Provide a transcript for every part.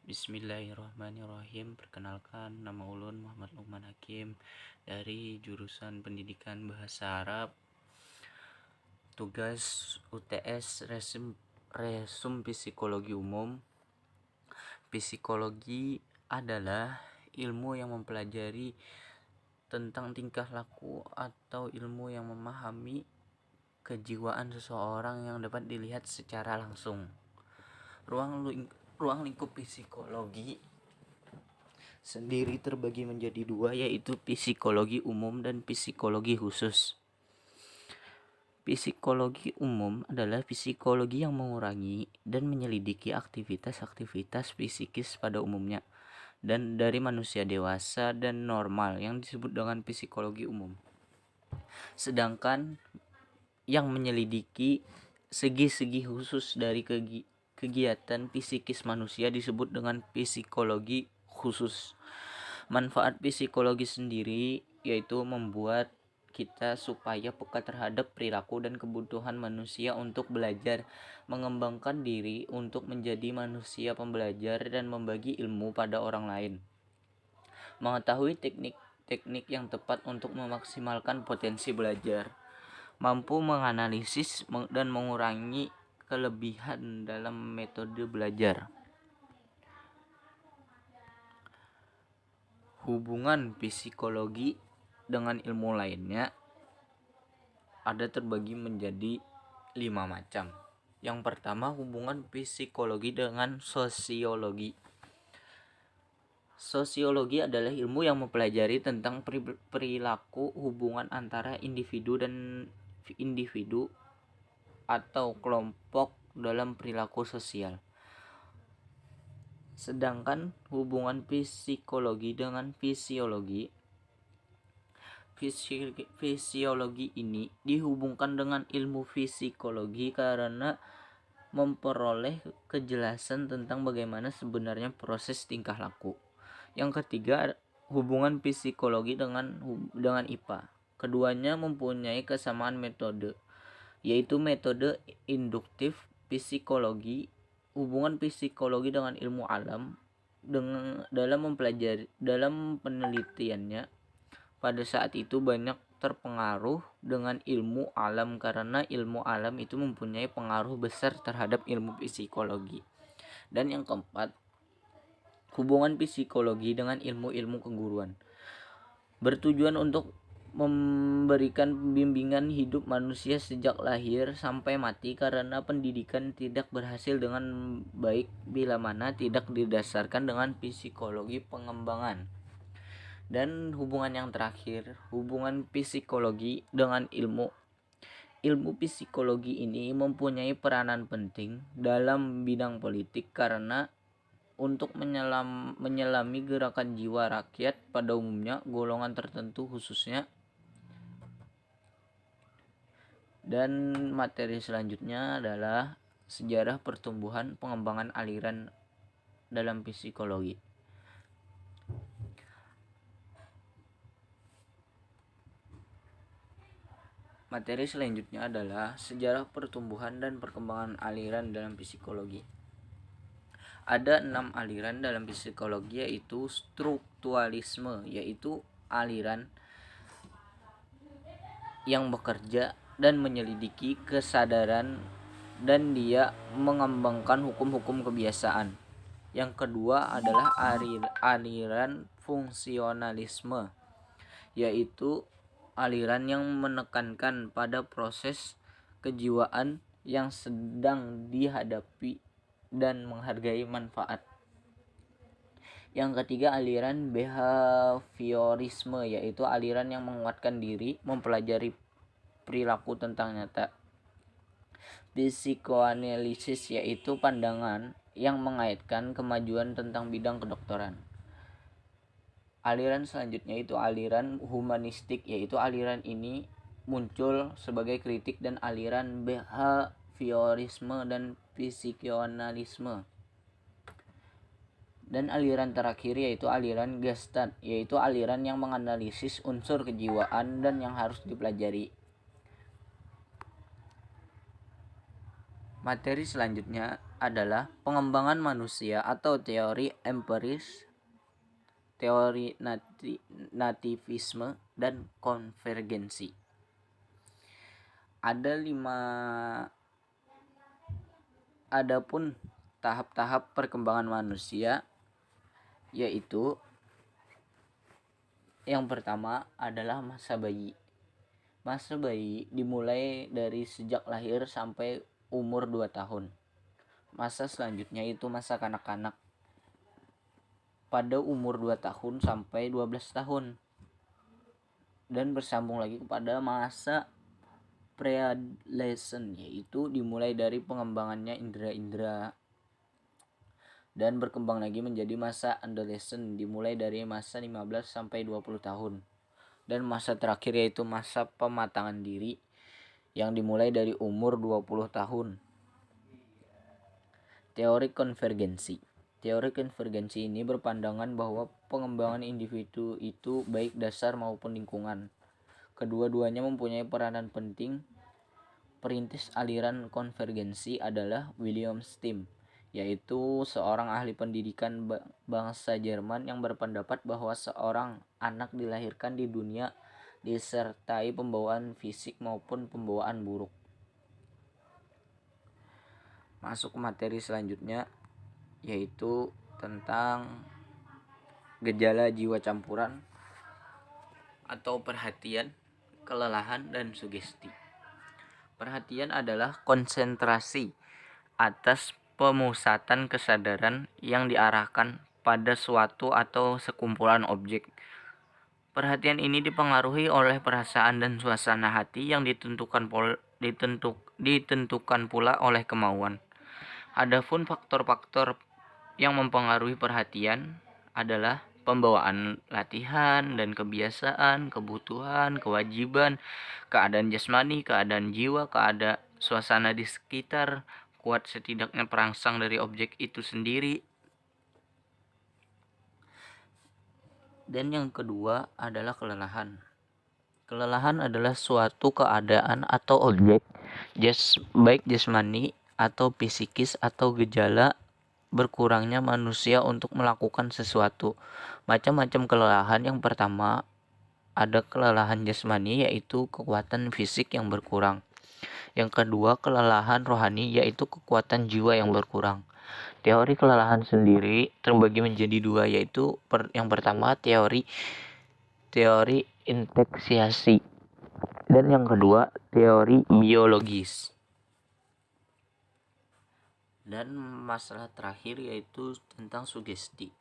Bismillahirrahmanirrahim. Perkenalkan, nama ulun Muhammad Lukman Hakim dari jurusan Pendidikan Bahasa Arab. Tugas UTS Resum Psikologi Umum. Psikologi adalah ilmu yang mempelajari tentang tingkah laku atau ilmu yang memahami kejiwaan seseorang yang dapat dilihat secara langsung. Ruang lingkup psikologi sendiri terbagi menjadi dua, yaitu psikologi umum dan psikologi khusus. Psikologi umum adalah psikologi yang mengurangi dan menyelidiki aktivitas-aktivitas psikis pada umumnya dan dari manusia dewasa dan normal yang disebut dengan psikologi umum. Sedangkan yang menyelidiki segi-segi khusus dari kegiatan psikis manusia disebut dengan psikologi khusus. Manfaat psikologi sendiri yaitu membuat kita supaya peka terhadap perilaku dan kebutuhan manusia untuk belajar, mengembangkan diri untuk menjadi manusia pembelajar dan membagi ilmu pada orang lain. Mengetahui teknik-teknik yang tepat untuk memaksimalkan potensi belajar. Mampu menganalisis dan mengurangi kelebihan dalam metode belajar. Hubungan psikologi dengan ilmu lainnya ada terbagi menjadi 5 macam. Yang pertama, hubungan psikologi dengan sosiologi. Sosiologi adalah ilmu yang mempelajari tentang perilaku hubungan antara individu dan individu atau kelompok dalam perilaku sosial. Sedangkan hubungan psikologi dengan fisiologi ini dihubungkan dengan ilmu psikologi karena memperoleh kejelasan tentang bagaimana sebenarnya proses tingkah laku. Yang ketiga, hubungan psikologi dengan IPA. Keduanya mempunyai kesamaan metode, yaitu metode induktif psikologi. Hubungan psikologi dengan ilmu alam dalam penelitiannya pada saat itu banyak terpengaruh dengan ilmu alam karena ilmu alam itu mempunyai pengaruh besar terhadap ilmu psikologi. Dan yang keempat, hubungan psikologi dengan ilmu-ilmu keguruan bertujuan untuk memberikan bimbingan hidup manusia sejak lahir sampai mati karena pendidikan tidak berhasil dengan baik bila mana tidak didasarkan dengan psikologi pengembangan. Dan hubungan yang terakhir, hubungan psikologi dengan ilmu psikologi ini mempunyai peranan penting dalam bidang politik karena untuk menyelami gerakan jiwa rakyat pada umumnya, golongan tertentu khususnya. Dan materi selanjutnya adalah sejarah pertumbuhan pengembangan aliran dalam psikologi. Materi selanjutnya adalah sejarah pertumbuhan dan perkembangan aliran dalam psikologi. Ada 6 aliran dalam psikologi, yaitu strukturalisme, yaitu aliran yang bekerja dan menyelidiki kesadaran dan dia mengembangkan hukum-hukum kebiasaan. Yang kedua adalah aliran fungsionalisme, yaitu aliran yang menekankan pada proses kejiwaan yang sedang dihadapi dan menghargai manfaat. Yang ketiga, aliran behaviorisme, yaitu aliran yang menguatkan diri, mempelajari perilaku tentang nyata. Psikoanalisis, yaitu pandangan yang mengaitkan kemajuan tentang bidang kedokteran. Aliran selanjutnya itu aliran humanistik, yaitu aliran ini muncul sebagai kritik dan aliran behaviorisme dan psikoanalisme. Dan aliran terakhir yaitu aliran Gestalt, yaitu aliran yang menganalisis unsur kejiwaan dan yang harus dipelajari. Materi selanjutnya adalah pengembangan manusia atau teori empiris, teori nativisme, dan konvergensi. Adapun tahap-tahap perkembangan manusia, yaitu yang pertama adalah masa bayi. Masa bayi dimulai dari sejak lahir sampai umur 2 tahun. Masa selanjutnya itu masa kanak-kanak pada umur 2 tahun sampai 12 tahun. Dan bersambung lagi kepada masa pre-adolescent, yaitu dimulai dari pengembangannya indera-indera dan berkembang lagi menjadi masa adolescent dimulai dari masa 15 sampai 20 tahun. Dan masa terakhir yaitu masa pematangan diri yang dimulai dari umur 20 tahun. Teori konvergensi. Teori konvergensi ini berpandangan bahwa pengembangan individu itu baik dasar maupun lingkungan. Kedua-duanya mempunyai peranan penting. Perintis aliran konvergensi adalah William Stem, yaitu seorang ahli pendidikan bangsa Jerman yang berpendapat bahwa seorang anak dilahirkan di dunia disertai pembawaan fisik maupun pembawaan buruk. Masuk ke materi selanjutnya, yaitu tentang gejala jiwa campuran atau perhatian, kelelahan, dan sugesti. Perhatian adalah konsentrasi atas pemusatan kesadaran yang diarahkan pada suatu atau sekumpulan objek. Perhatian ini dipengaruhi oleh perasaan dan suasana hati yang ditentukan pula oleh kemauan. Adapun faktor-faktor yang mempengaruhi perhatian adalah pembawaan latihan dan kebiasaan, kebutuhan, kewajiban, keadaan jasmani, keadaan jiwa, keadaan suasana di sekitar, kuat setidaknya perangsang dari objek itu sendiri. Dan yang kedua adalah kelelahan. Kelelahan adalah suatu keadaan atau objek, baik jasmani atau psikis atau gejala berkurangnya manusia untuk melakukan sesuatu. Macam-macam kelelahan. Yang pertama ada kelelahan jasmani, yaitu kekuatan fisik yang berkurang. Yang kedua kelelahan rohani, yaitu kekuatan jiwa yang berkurang. Teori kelelahan sendiri terbagi menjadi dua, yaitu yang pertama teori inteksiasi dan yang kedua teori biologis. Dan masalah terakhir yaitu tentang sugesti.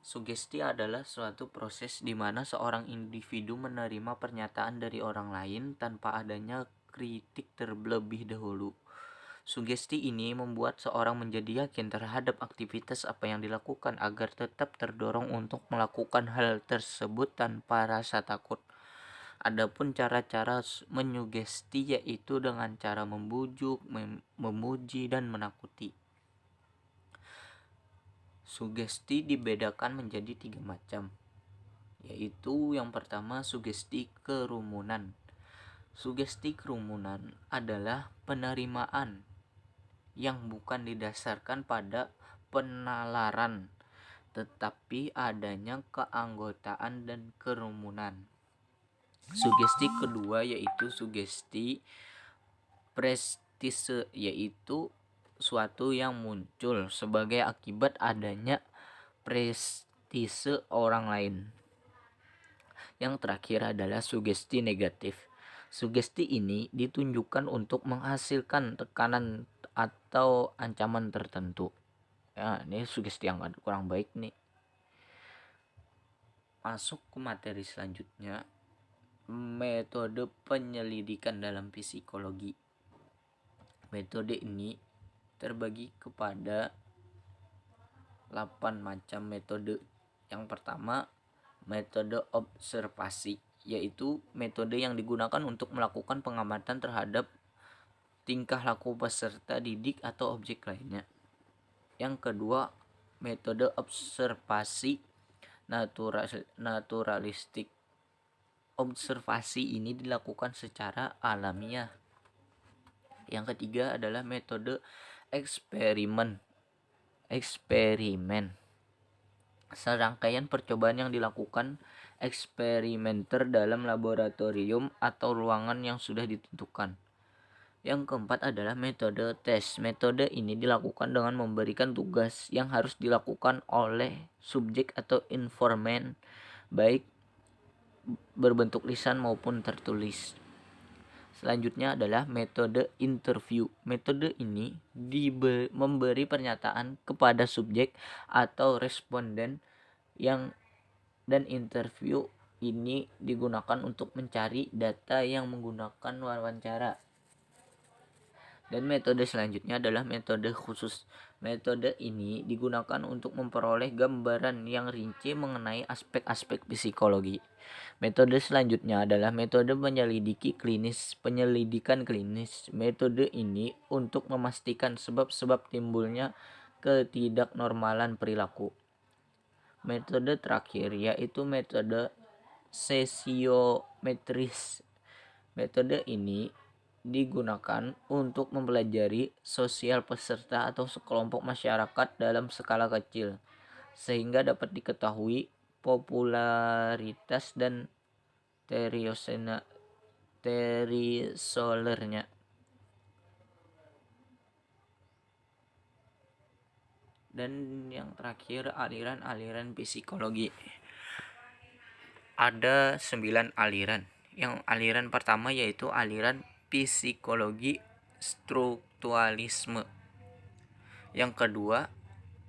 Sugesti adalah suatu proses di mana seorang individu menerima pernyataan dari orang lain tanpa adanya kritik terlebih dahulu. Sugesti ini membuat seorang menjadi yakin terhadap aktivitas apa yang dilakukan agar tetap terdorong untuk melakukan hal tersebut tanpa rasa takut. Adapun cara-cara menyugesti yaitu dengan cara membujuk, memuji, dan menakuti. Sugesti dibedakan menjadi 3 macam, yaitu yang pertama sugesti kerumunan. Sugesti kerumunan adalah penerimaan yang bukan didasarkan pada penalaran, tetapi adanya keanggotaan dan kerumunan. Sugesti kedua yaitu sugesti prestise, yaitu suatu yang muncul sebagai akibat adanya prestise orang lain. Yang terakhir adalah sugesti negatif. Sugesti ini ditunjukkan untuk menghasilkan tekanan atau ancaman tertentu. Ya, ini sugesti yang kurang baik nih. Masuk ke materi selanjutnya, metode penyelidikan dalam psikologi. Metode ini terbagi kepada 8 macam metode. Yang pertama, metode observasi, yaitu metode yang digunakan untuk melakukan pengamatan terhadap tingkah laku peserta didik atau objek lainnya. Yang kedua, metode observasi naturalistik. Observasi ini dilakukan secara alamiah. Yang ketiga adalah metode eksperimen. Serangkaian percobaan yang dilakukan eksperimenter dalam laboratorium atau ruangan yang sudah ditentukan. Yang keempat adalah metode tes. Metode ini dilakukan dengan memberikan tugas yang harus dilakukan oleh subjek atau informan, baik berbentuk lisan maupun tertulis. Selanjutnya adalah metode interview. Metode ini memberi pernyataan kepada subjek atau responden dan interview ini digunakan untuk mencari data yang menggunakan wawancara. Dan metode selanjutnya adalah metode khusus. Metode ini digunakan untuk memperoleh gambaran yang rinci mengenai aspek-aspek psikologi. Metode selanjutnya adalah metode penyelidikan klinis. Metode ini untuk memastikan sebab-sebab timbulnya ketidaknormalan perilaku. Metode terakhir yaitu metode sesiometris. Metode ini digunakan untuk mempelajari sosial peserta atau sekelompok masyarakat dalam skala kecil, sehingga dapat diketahui popularitas dan terisolernya. Dan yang terakhir, aliran-aliran psikologi. Ada 9 aliran. Yang aliran pertama yaitu aliran psikologi strukturalisme. Yang kedua,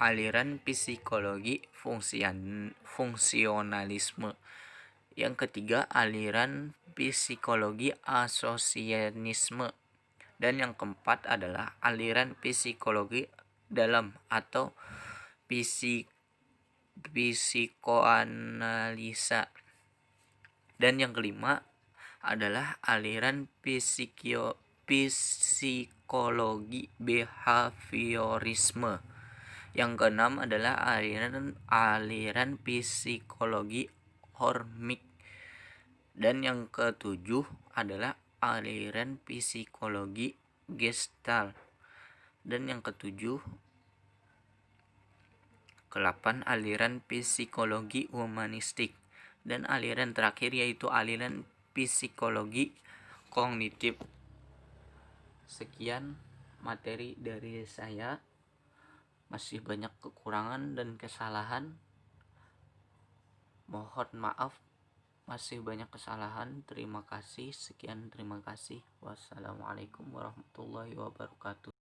aliran psikologi fungsionalisme. Yang ketiga, aliran psikologi asosianisme. Dan yang keempat adalah aliran psikologi dalam atau psikoanalisa. Dan yang kelima adalah aliran psikologi behaviorisme. Yang keenam adalah aliran psikologi hormik. Dan yang ketujuh adalah aliran psikologi gestalt. Dan yang ke-8 aliran psikologi humanistik. Dan aliran terakhir yaitu aliran psikologi kognitif. Sekian materi dari saya. Masih banyak kekurangan dan kesalahan. Mohon maaf, masih banyak kesalahan. Terima kasih. Sekian, terima kasih. Wassalamualaikum warahmatullahi wabarakatuh.